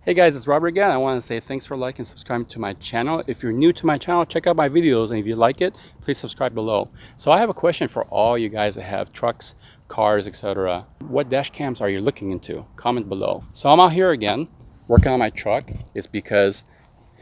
Hey guys, it's Robert again. I want to say thanks for liking and subscribing to my channel. If you're new to my channel, check out my videos, and if you like it, please subscribe below. So I have a question for all you guys that have trucks, cars, etc. What dash cams are you looking into? Comment below. So I'm out here again working on my truck. It's because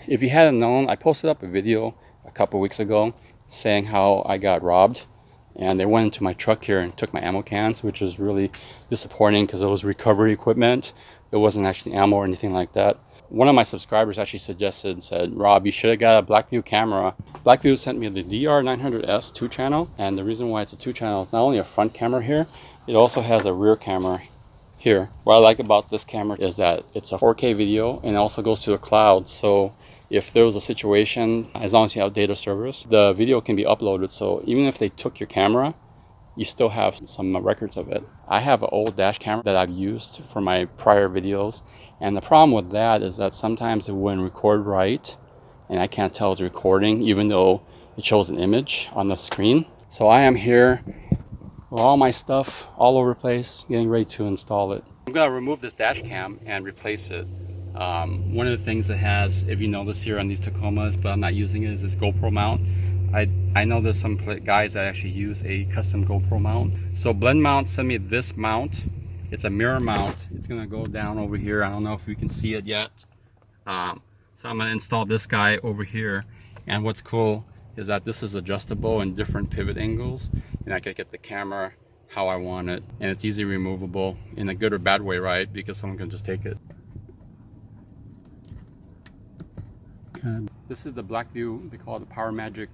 if you hadn't known, I posted up a video a couple weeks ago saying how I got robbed, and they went into my truck here and took my ammo cans, which is really disappointing because it was recovery equipment. It wasn't actually ammo or anything like that. One of my subscribers actually suggested and said, Rob, you should have got a BLACKVUE camera. BLACKVUE sent me the DR900S 2 channel, and the reason why it's a 2 channel is not only a front camera here, it also has a rear camera here. What I like about this camera is that it's a 4K video and it also goes to the cloud. So if there was a situation, as long as you have data service, the video can be uploaded. So even if they took your camera, you still have some records of it. I have an old dash camera that I've used for my prior videos, and the problem with that is that sometimes it wouldn't record right, and I can't tell it's recording even though it shows an image on the screen. So I am here with all my stuff all over the place, getting ready to install it. I'm gonna remove this dash cam and replace it. One of the things that has, if you notice here on these Tacomas, but I'm not using it, is this GoPro mount. I know there's some guys that actually use a custom GoPro mount. So Blend Mount sent me this mount. It's a mirror mount. It's gonna go down over here. I don't know if you can see it yet. So I'm gonna install this guy over here. And what's cool is that this is adjustable in different pivot angles, and I can get the camera how I want it. And it's easily removable in a good or bad way, right? Because someone can just take it. This is the BLACKVUE, they call it the Power Magic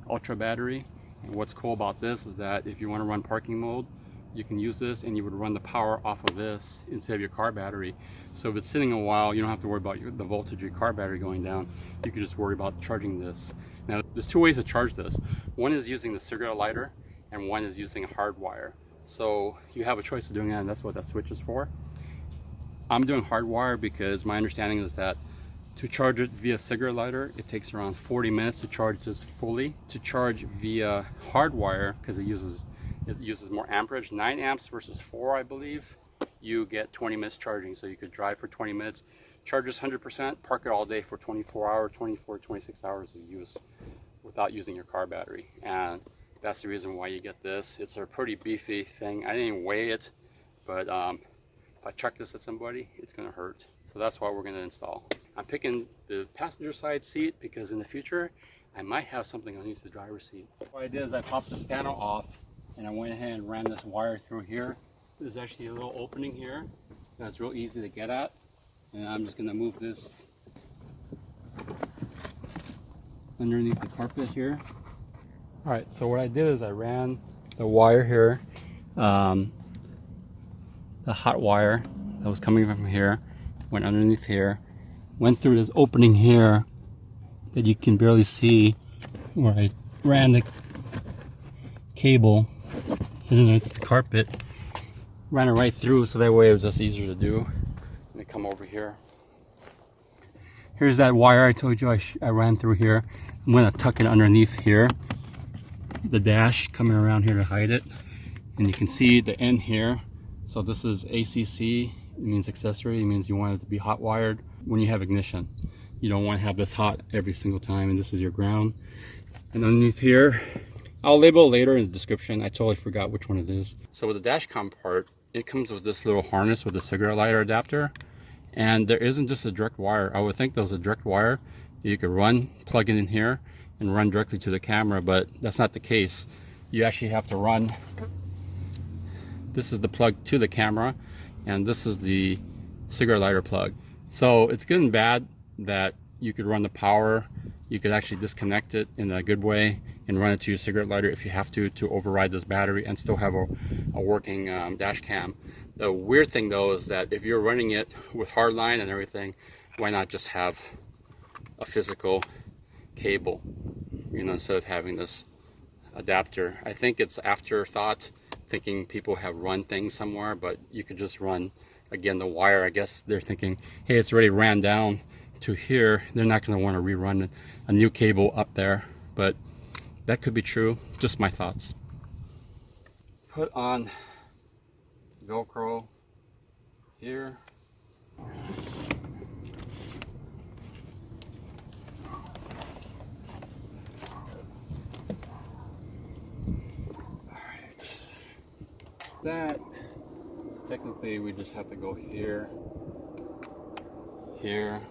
Ultra battery. And what's cool about this is that if you want to run parking mode, you can use this and you would run the power off of this instead of your car battery. So if it's sitting a while, you don't have to worry about the voltage of your car battery going down. You can just worry about charging this. Now there's two ways to charge this. One is using the cigarette lighter and one is using a hard wire. So you have a choice of doing that, and that's what that switch is for. I'm doing hard wire because my understanding is that to charge it via cigarette lighter, it takes around 40 minutes to charge this fully. To charge via hardwire, because it uses more amperage, 9 amps versus 4, I believe, you get 20 minutes charging. So you could drive for 20 minutes, charge this 100%, park it all day for 24 hours, 26 hours of use without using your car battery. And that's the reason why you get this. It's a pretty beefy thing. I didn't even weigh it, but if I chuck this at somebody, it's gonna hurt. So that's why we're gonna install. I'm picking the passenger side seat because in the future, I might have something underneath the driver's seat. What I did is I popped this panel off and I went ahead and ran this wire through here. There's actually a little opening here that's real easy to get at. And I'm just gonna move this underneath the carpet here. All right, so what I did is I ran the wire here, the hot wire that was coming from here, went underneath here, went through this opening here that you can barely see, where I ran the cable underneath the carpet, ran it right through, so that way it was just easier to do. And then come over here. Here's that wire I told you I ran through here. I'm going to tuck it underneath here, the dash coming around here to hide it. And you can see the end here. So this is ACC. It means accessory. It means you want it to be hot wired when you have ignition. You don't want to have this hot every single time, and this is your ground. And underneath here, I'll label it later in the description. I totally forgot which one it is. So with the dashcam part, it comes with this little harness with a cigarette lighter adapter, and there isn't just a direct wire. I would think there was a direct wire that you could run, plug it in here, and run directly to the camera, but that's not the case. You actually have to run. This is the plug to the camera, and this is the cigarette lighter plug. So it's good and bad that you could run the power. You could actually disconnect it in a good way and run it to your cigarette lighter if you have to override this battery and still have a working dash cam. The weird thing though is that if you're running it with hardline and everything, why not just have a physical cable, you know, instead of having this adapter? I think it's afterthought, thinking people have run things somewhere, but you could just run, again, the wire. I guess they're thinking, hey, it's already ran down to here. They're not going to want to rerun a new cable up there, but that could be true. Just my thoughts. Put on Velcro here. that. So technically we just have to go here, here.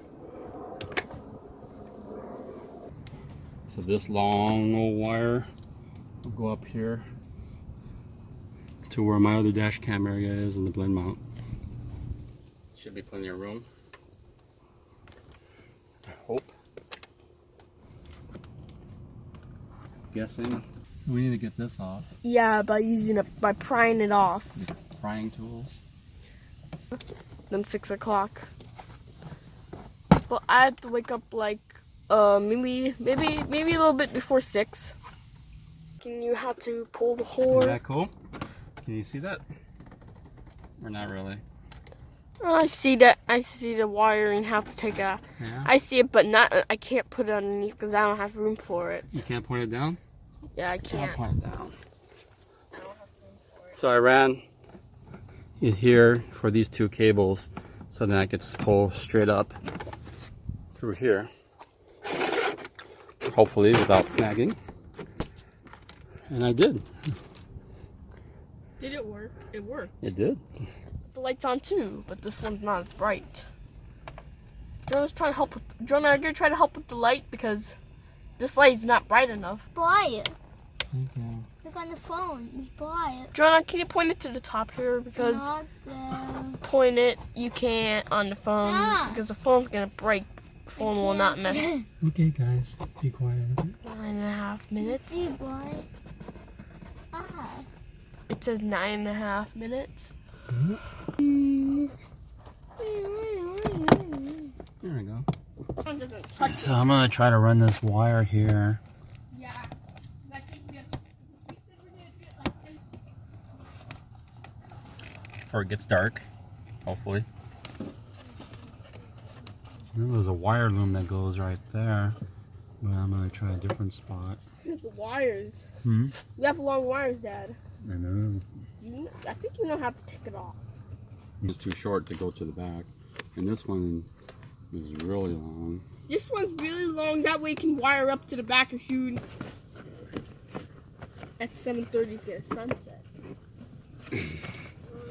So this long old wire will go up here to where my other dash cam area is in the blend mount. Should be plenty of room. I hope. Guessing. We need to get this off. Yeah, by prying it off. Prying tools. Then 6 o'clock. But I have to wake up like maybe a little bit before 6. Can you have to pull the horn? Isn't that cool? Can you see that? Or not really? I see that. I see the wiring. Have to take a. Yeah. I see it, but not. I can't put it underneath because I don't have room for it. You can't point it down? Yeah, I can't. I'll point it down. I don't have room for it. So I ran it here for these 2 cables, so then I could just pull straight up through here. Hopefully without snagging. And I did. Did it work? It worked. It did. The light's on too, but this one's not as bright. Jonah's trying to help with. Jonah, are you gonna try to help with the light because this light's not bright enough. Bright. Thank you. Look on the phone. It's bright. Jonah, can you point it to the top here because Not there. point it you can't on the phone Ah. because the phone's gonna break. The phone will not mess. Okay guys, be quiet. 9.5 minutes. See bright. Ah. It says 9.5 minutes. There we go. Phone doesn't touch it. So I'm gonna try to run this wire here. Yeah. Before it gets dark, hopefully. There's a wire loom that goes right there. But I'm gonna try a different spot. The wires. Hmm? You have long wires, Dad. I know. I think you know how to take it off. It's too short to go to the back. And this one is really long. This one's really long. That way you can wire up to the back if you at 7:30 get a sunset.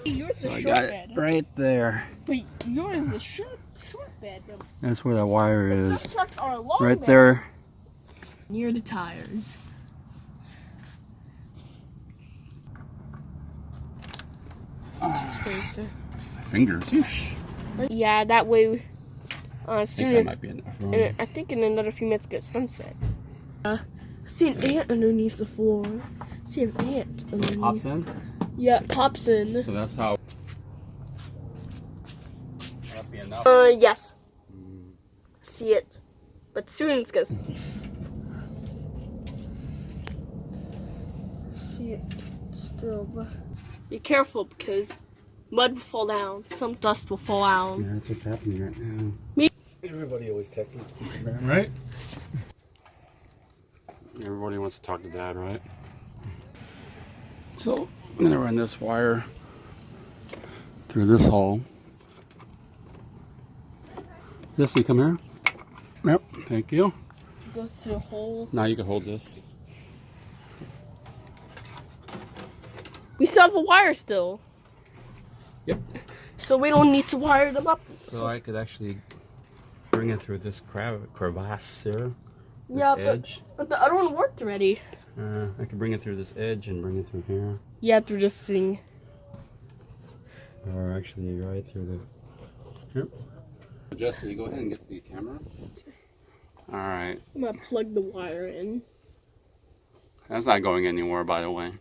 Yours is So a I short got bed. it right there. Wait, yours is a short bed. That's where the wire Some is. trucks are a long Right bed. there. Near the tires. Crazy. Fingers. Yeah, that way. I Soon think that might be enough room. I think in another few minutes get sunset. I see an ant underneath the floor. I see an ant underneath. Pops in? Yeah, it pops in. So that's how. That'll be enough. Yes. See it. But soon it's gonna see it still. But be careful because mud will fall down. Some dust will fall out. Yeah, that's what's happening right now. Me? Everybody always texts me, right? Everybody wants to talk to Dad, right? So I'm gonna run this wire through this hole. Jesse, come here. Yep, thank you. It goes to the hole. Now you can hold this. We still have a wire still. Yep. So we don't need to wire them up. So I could actually bring it through this crevasse here. This Yeah, edge. but the other one worked already. I could bring it through this edge and bring it through here. Yeah, through this thing. Or actually right through the... Yep. Jesse, go ahead and get the camera. Alright. I'm gonna plug the wire in. That's not going anywhere, by the way.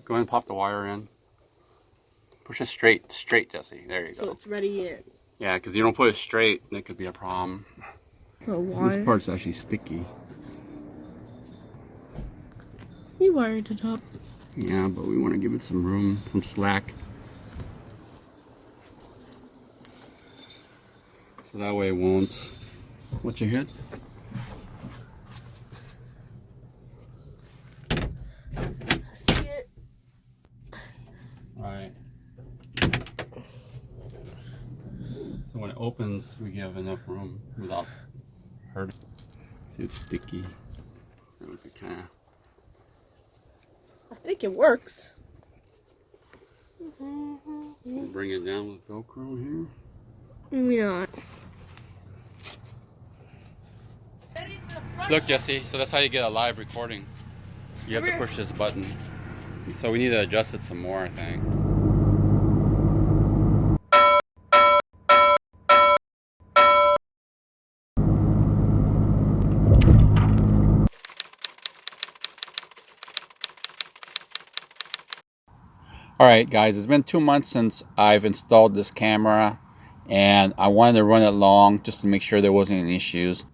Go ahead and pop the wire in. Push it straight, Jesse. There you So go. it's ready in. Yeah, because you don't put it straight, that could be a problem. The wire. This part's actually sticky. We wired it up. Yeah, but we want to give it some room, some slack. So that way it won't... What you hit? See it? Right. So when it opens, we have enough room without hurting. See, it's sticky. We could kind of... I think it works. Bring it down with Velcro here. Maybe not. Look, Jesse, so that's how you get a live recording. You have to push this button. So we need to adjust it some more, I think. Alright guys, it's been 2 months since I've installed this camera, and I wanted to run it long just to make sure there wasn't any issues.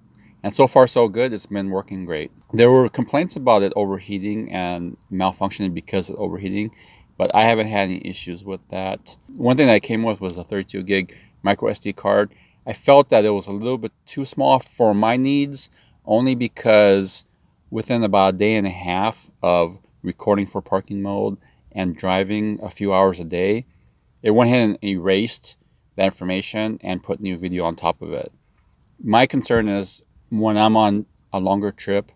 And so far so good, it's been working great. There were complaints about it overheating and malfunctioning because of overheating, but I haven't had any issues with that. One thing that I came with was a 32 gig micro SD card. I felt that it was a little bit too small for my needs, only because within about a day and a half of recording for parking mode and driving a few hours a day, it went ahead and erased that information and put new video on top of it. My concern is when I'm on a longer trip,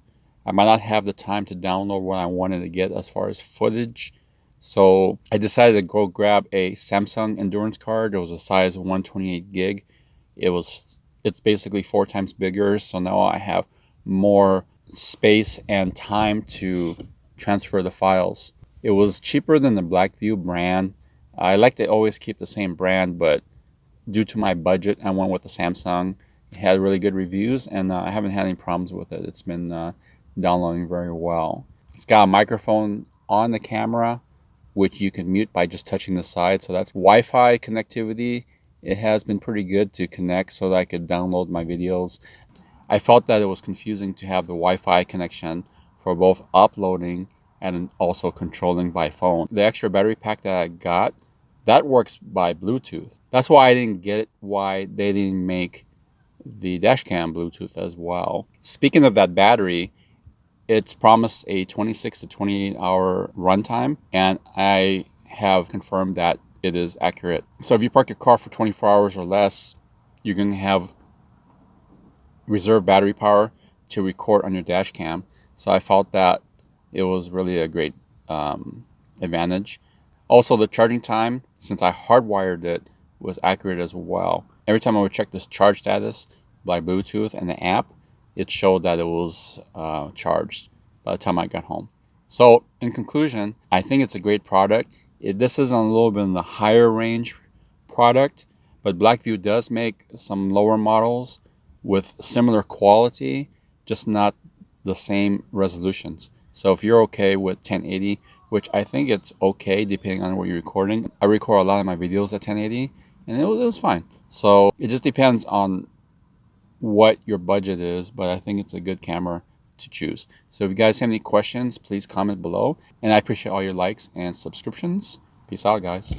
I might not have the time to download what I wanted to get as far as footage. So I decided to go grab a Samsung Endurance card. It was a size 128 gig. It's basically 4 times bigger, so now I have more space and time to transfer the files. It was cheaper than the BLACKVUE brand. I like to always keep the same brand, but due to my budget, I went with the Samsung. It had really good reviews, and I haven't had any problems with it. It's been downloading very well. It's got a microphone on the camera, which you can mute by just touching the side. So that's Wi-Fi connectivity. It has been pretty good to connect so that I could download my videos. I felt that it was confusing to have the Wi-Fi connection for both uploading and also controlling by phone. The extra battery pack that I got, that works by Bluetooth. That's why I didn't get why they didn't make the DashCam Bluetooth as well. Speaking of that battery, it's promised a 26 to 28 hour runtime, and I have confirmed that it is accurate. So if you park your car for 24 hours or less, you're going to have reserve battery power to record on your DashCam. So I felt that it was really a great advantage. Also, the charging time, since I hardwired it, was accurate as well. Every time I would check this charge status by Bluetooth and the app, it showed that it was charged by the time I got home. So in conclusion, I think it's a great product. This is a little bit in the higher range product, but BLACKVUE does make some lower models with similar quality, just not the same resolutions. So if you're okay with 1080, which I think it's okay depending on what you're recording. I record a lot of my videos at 1080, and it was fine. So it just depends on what your budget is, but I think it's a good camera to choose. So if you guys have any questions, please comment below, and I appreciate all your likes and subscriptions. Peace out, guys.